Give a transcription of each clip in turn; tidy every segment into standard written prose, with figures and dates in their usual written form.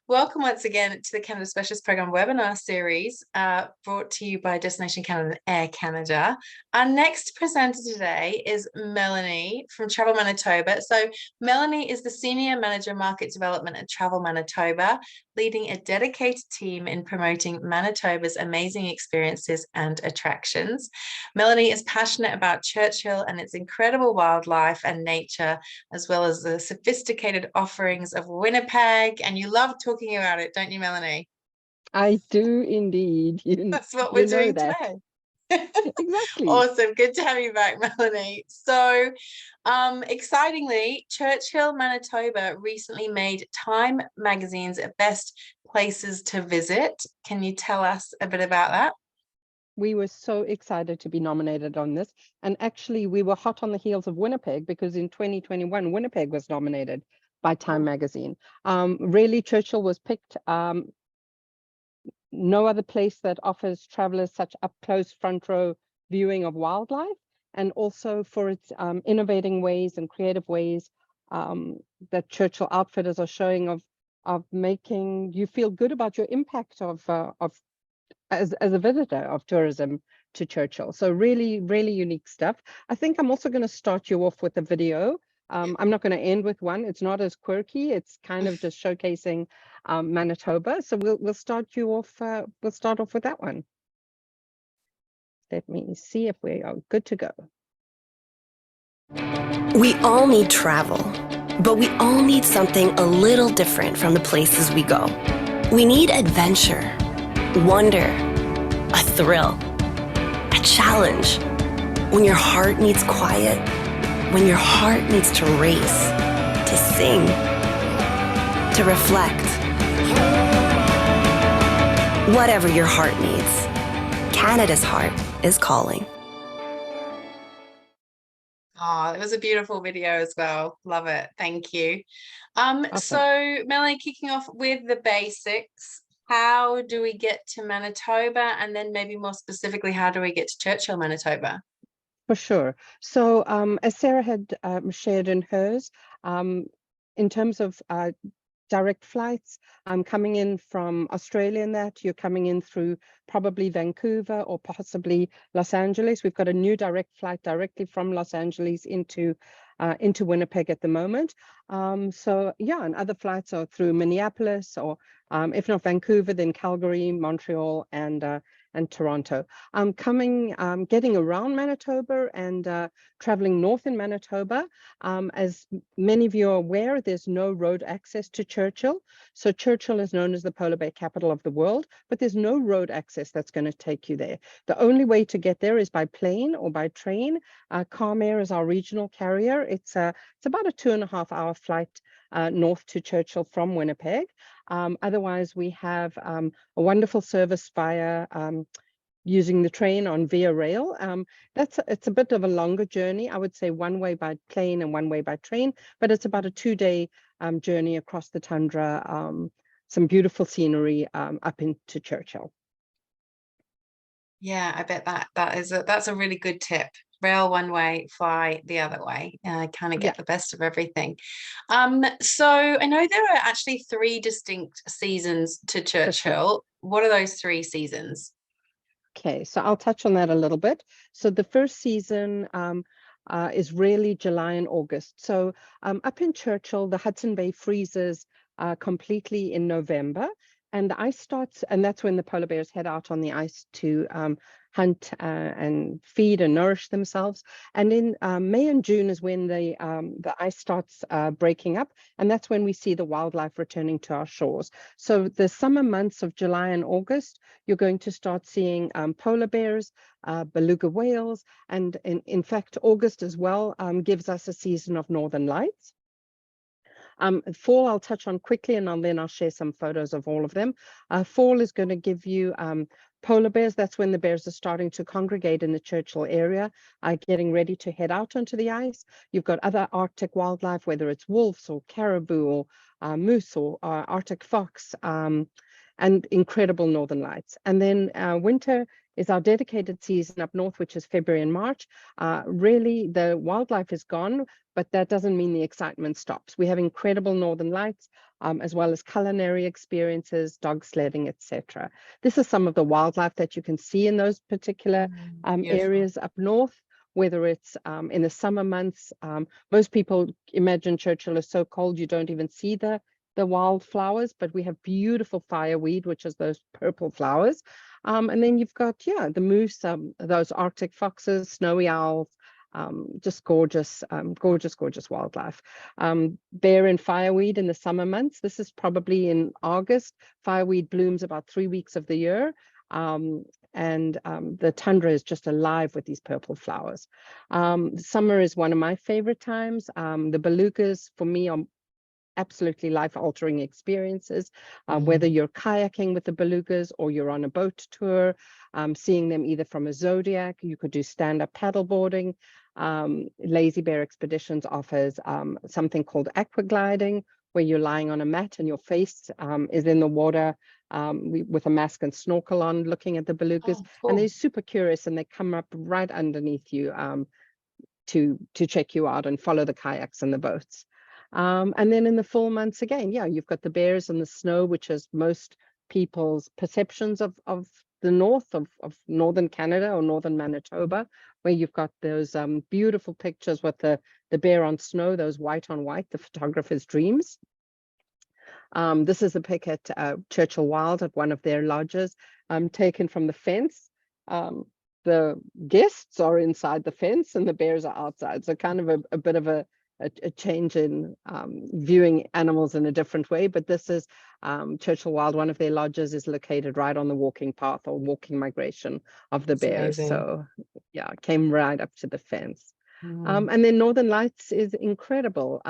Welcome once again to the Canada Specialist Program webinar series brought to you by Destination Canada and Air Canada. Our next presenter today is Melanie from Travel Manitoba. So Melanie is the Senior Manager Market Development at Travel Manitoba, leading a dedicated team in promoting Manitoba's amazing experiences and attractions. Melanie is passionate about Churchill and its incredible wildlife and nature, as well as the sophisticated offerings of Winnipeg. And you love talking about it, don't you, Melanie? I do indeed. That's what we're doing today. Exactly. Awesome. Good to have you back, Melanie. So, excitingly, Churchill, Manitoba recently made Time Magazine's Best Places to Visit. Can you tell us a bit about that? We were so excited to be nominated on this. And actually, we were hot on the heels of Winnipeg because in 2021, Winnipeg was nominated by Time Magazine. Really, Churchill was picked. No other place that offers travelers such up-close front row viewing of wildlife, and also for its innovating ways and creative ways that Churchill outfitters are showing of making you feel good about your impact of as a visitor of tourism to Churchill. So really, really unique stuff. I think I'm also going to start you off with a video. I'm not going to end with one. It's not as quirky. It's kind of just showcasing Manitoba. So we'll start you off. We'll start off with that one. Let me see if we are good to go. We all need travel, but we all need something a little different from the places we go. We need adventure, wonder, a thrill, a challenge. When your heart needs quiet, when your heart needs to race, to sing, to reflect. Whatever your heart needs, Canada's heart is calling. Oh, it was a beautiful video as well. Love it. Thank you. Awesome. So Melanie, kicking off with the basics, how do we get to Manitoba? And then maybe more specifically, how do we get to Churchill, Manitoba? For sure. So as Sarah had shared in hers, in terms of direct flights, coming in from Australia and that, you're coming in through probably Vancouver or possibly Los Angeles. We've got a new direct flight directly from Los Angeles into Winnipeg at the moment. So yeah, and other flights are through Minneapolis or if not Vancouver, then Calgary, Montreal, and Toronto. Getting around Manitoba and traveling north in Manitoba. As many of you are aware, there's no road access to Churchill. So Churchill is known as the polar bear capital of the world, but there's no road access that's going to take you there. The only way to get there is by plane or by train. Calm Air is our regional carrier. It's about a 2.5-hour flight north to Churchill from Winnipeg. Otherwise, we have a wonderful service via using the train on Via Rail. It's a bit of a longer journey. I would say one way by plane and one way by train, but it's about a 2-day journey across the tundra. Some beautiful scenery up into Churchill. Yeah, I bet that's a really good tip. Rail one way, fly the other way. Kind of get the best of everything. So I know there are actually 3 distinct seasons to Churchill. What are those 3 seasons? Okay, so I'll touch on that a little bit. So the first season is really July and August. So up in Churchill, the Hudson Bay freezes completely in November. And the ice starts, and that's when the polar bears head out on the ice to hunt and feed and nourish themselves. And in May and June is when the ice starts breaking up, and that's when we see the wildlife returning to our shores. So the summer months of July and August, you're going to start seeing polar bears, beluga whales, and in fact, August as well gives us a season of northern lights. Fall I'll touch on quickly, and then I'll share some photos of all of them. Fall is going to give you polar bears. That's when the bears are starting to congregate in the Churchill area, getting ready to head out onto the ice. You've got other Arctic wildlife, whether it's wolves or caribou or moose or Arctic fox, and incredible northern lights. And then winter is our dedicated season up north, which is February and March. Really, the wildlife is gone, but that doesn't mean the excitement stops. We have incredible northern lights. as well as culinary experiences, dog sledding, etc. This is some of the wildlife that you can see in those particular Beautiful. areas up north, whether it's in the summer months. Most people imagine Churchill is so cold you don't even see the wildflowers, but we have beautiful fireweed, which is those purple flowers. And then you've got, yeah, the moose, those Arctic foxes, snowy owls, just gorgeous, gorgeous wildlife. Bear and fireweed in the summer months. This is probably in August. Fireweed blooms about 3 weeks of the year. And the tundra is just alive with these purple flowers. Summer is one of my favorite times. The belugas, for me, are absolutely life-altering experiences, whether you're kayaking with the belugas or you're on a boat tour, seeing them either from a Zodiac. You could do stand-up paddleboarding. Lazy Bear Expeditions offers something called aqua gliding, where you're lying on a mat and your face is in the water with a mask and snorkel on, looking at the belugas. Oh, cool. And they're super curious, and they come up right underneath you to check you out and follow the kayaks and the boats. And then in the fall months again, yeah, you've got the bears and the snow, which is most people's perceptions of the north of northern Canada or northern Manitoba, where you've got those beautiful pictures with the bear on snow, those white on white, the photographer's dreams. This is a pic at Churchill Wild at one of their lodges, taken from the fence. The guests are inside the fence and the bears are outside. So kind of a bit of a change in viewing animals in a different way. But this is Churchill Wild. One of their lodges is located right on the walking path or walking migration of the bears. Amazing. So yeah, came right up to the fence. And then Northern Lights is incredible.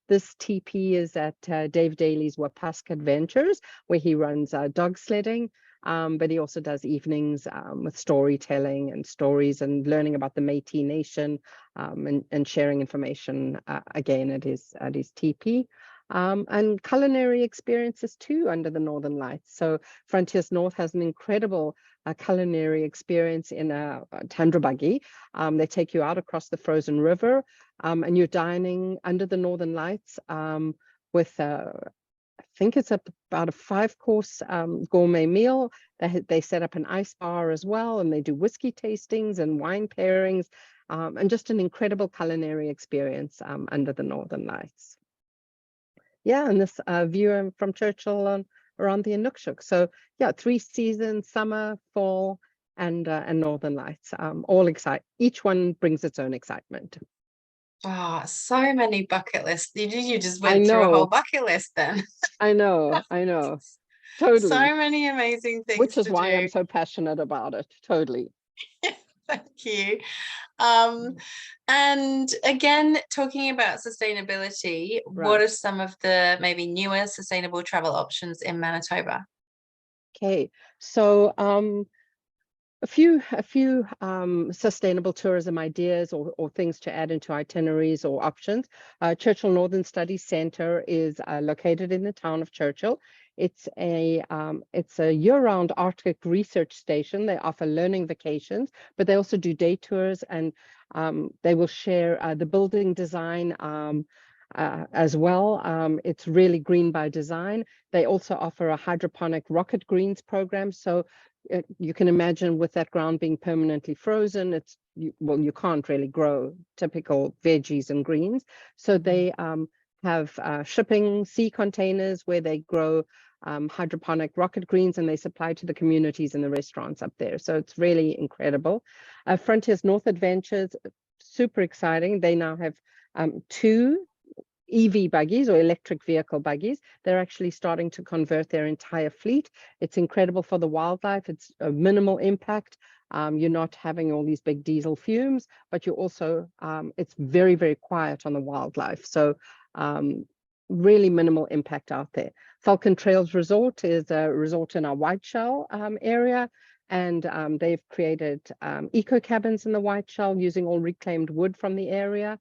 This TP is at Dave Daly's Wapask Adventures, where he runs dog sledding, but he also does evenings with storytelling and stories and learning about the Métis Nation, and sharing information again at his TP. And culinary experiences too under the Northern Lights. So Frontiers North has an incredible culinary experience in a tundra buggy. They take you out across the frozen river, and you're dining under the Northern Lights with I think it's about a 5-course gourmet meal. They set up an ice bar as well, and they do whiskey tastings and wine pairings, and just an incredible culinary experience under the Northern Lights. Yeah, and this view from Churchill around the Inukshuk. So yeah, 3 seasons: summer, fall, and Northern Lights. All excite. Each one brings its own excitement. Oh, so many bucket lists. You just I went through a whole know. bucket list then. I know. Totally. So many amazing things Which is to why do. I'm so passionate about it. Totally. Thank you. And again, talking about sustainability, what Right. are some of the maybe newer sustainable travel options in Manitoba? Okay, so a few sustainable tourism ideas or things to add into itineraries or options. Churchill Northern Studies Center is located in the town of Churchill. It's a year-round Arctic research station. They offer learning vacations, but they also do day tours, and they will share the building design as well. It's really green by design. They also offer a hydroponic rocket greens program. So you can imagine, with that ground being permanently frozen, you can't really grow typical veggies and greens. So they have shipping sea containers where they grow hydroponic rocket greens, and they supply to the communities and the restaurants up there. So it's really incredible. Frontiers North Adventures, super exciting. They now have 2 EV buggies or electric vehicle buggies. They're actually starting to convert their entire fleet. It's incredible for the wildlife. It's a minimal impact. You're not having all these big diesel fumes, but you also, it's very, very quiet on the wildlife. So really minimal impact out there. Falcon Trails Resort is a resort in our Whiteshell area. And they've created eco cabins in the Whiteshell using all reclaimed wood from the area.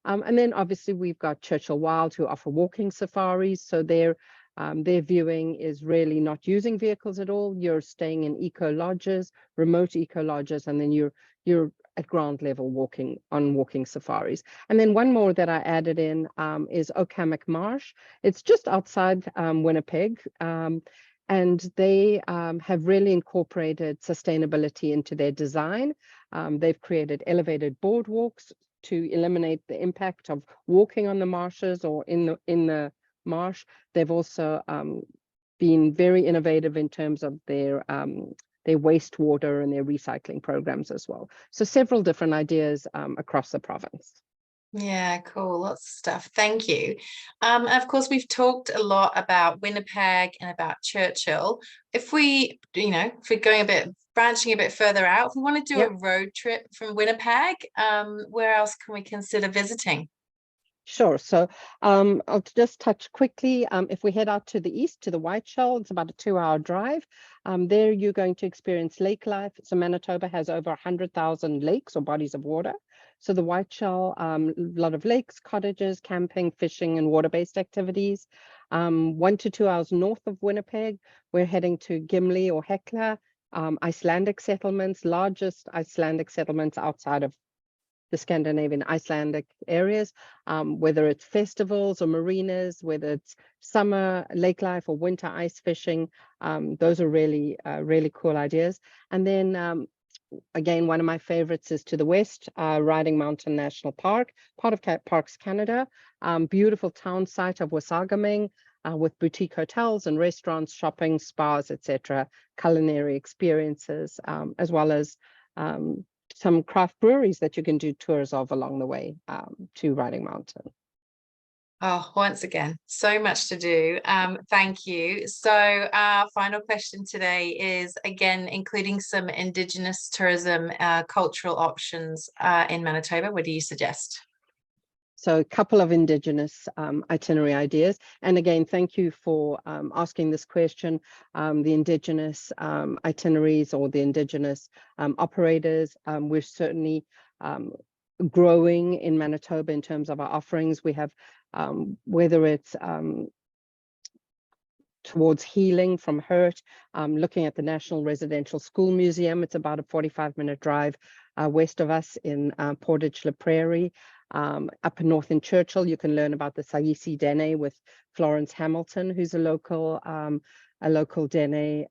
And then obviously we've got Churchill Wild, who offer walking safaris. So their viewing is really not using vehicles at all. You're staying in eco lodges, remote eco lodges, and then you're at ground level walking safaris. And then one more that I added in is Okamic Marsh. It's just outside Winnipeg. And they have really incorporated sustainability into their design. They've created elevated boardwalks to eliminate the impact of walking on the marshes or in the marsh. They've also been very innovative in terms of their wastewater and their recycling programs as well. So several different ideas across the province. Yeah, cool. Lots of stuff. Thank you. Of course, we've talked a lot about Winnipeg and about Churchill. If we're branching a bit further out, if we want to do a road trip from Winnipeg, where else can we consider visiting? Sure. So I'll just touch quickly. If we head out to the east, to the Whiteshell, it's about a 2-hour drive. There you're going to experience lake life. So Manitoba has over 100,000 lakes or bodies of water. So the Whiteshell, a lot of lakes, cottages, camping, fishing, and water-based activities. 1 to 2 hours north of Winnipeg, we're heading to Gimli or Hecla, Icelandic settlements, largest Icelandic settlements outside of the Scandinavian Icelandic areas, whether it's festivals or marinas, whether it's summer lake life or winter ice fishing. Those are really, really cool ideas. And then again, one of my favorites is to the west, Riding Mountain National Park, part of Parks Canada, beautiful town site of Wasagaming, with boutique hotels and restaurants, shopping, spas, etc., culinary experiences, as well as some craft breweries that you can do tours of along the way to Riding Mountain. Oh, once again, so much to do. Thank you. So our final question today is, again, including some Indigenous tourism, cultural options in Manitoba. What do you suggest? So a couple of Indigenous itinerary ideas. And again, thank you for asking this question. The Indigenous itineraries or the Indigenous operators, we're certainly growing in Manitoba in terms of our offerings. We have, whether it's towards healing from hurt, looking at the National Residential School Museum. It's about a 45-minute drive west of us in Portage la Prairie. Up north in Churchill, you can learn about the Saisi Dene with Florence Hamilton, who's a local Dene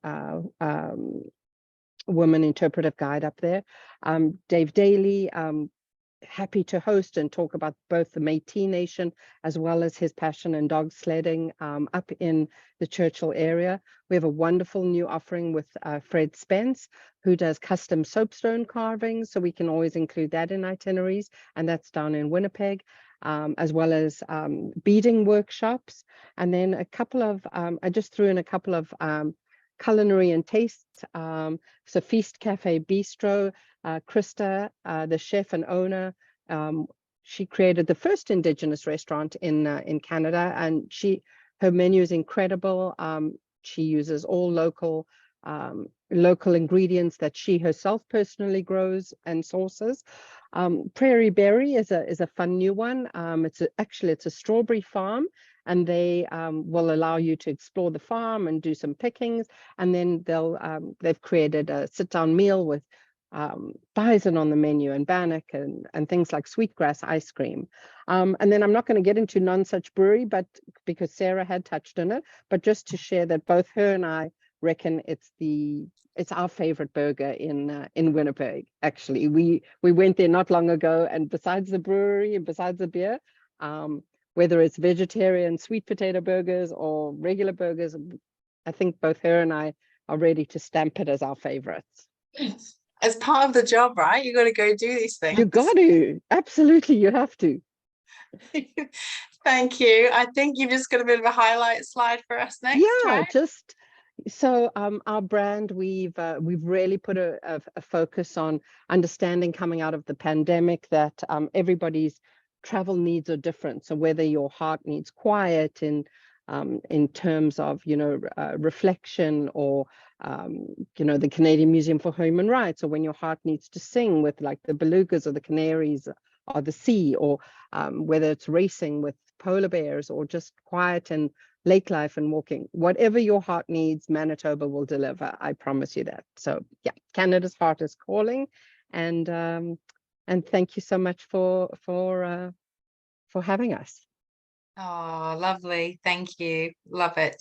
woman interpretive guide up there. Dave Daly, happy to host and talk about both the Métis Nation as well as his passion in dog sledding up in the Churchill area. We have a wonderful new offering with Fred Spence, who does custom soapstone carving, so we can always include that in itineraries, and that's down in Winnipeg, as well as beading workshops. And then a couple of, I just threw in a couple of culinary and tastes. So Feast Cafe Bistro, Krista, the chef and owner, she created the first Indigenous restaurant in Canada, and her menu is incredible. She uses all local ingredients that she herself personally grows and sources. Prairie Berry is a fun new one. It's a strawberry farm, and they will allow you to explore the farm and do some pickings. And then they've created a sit-down meal with bison on the menu and bannock and things like sweetgrass ice cream. And then I'm not going to get into Nonsuch Brewery, but because Sarah had touched on it, but just to share that both her and I reckon it's our favorite burger in Winnipeg. Actually, we went there not long ago, and besides the brewery and besides the beer, whether it's vegetarian sweet potato burgers or regular burgers, I think both her and I are ready to stamp it as our favorites. As part of the job, right? You got to go do these things. You got to, absolutely, you have to. Thank you. I think you've just got a bit of a highlight slide for us next. Yeah, right? just so our brand, we've really put a focus on understanding coming out of the pandemic that everybody's travel needs are different. So whether your heart needs quiet in terms of reflection, or the Canadian Museum for Human Rights, or when your heart needs to sing with like the belugas or the canaries or the sea, or whether it's racing with polar bears or just quiet and lake life and walking, whatever your heart needs, Manitoba will deliver. I promise you that. So yeah, Canada's heart is calling, and And thank you so much for having us. Oh, lovely. Thank you. Love it.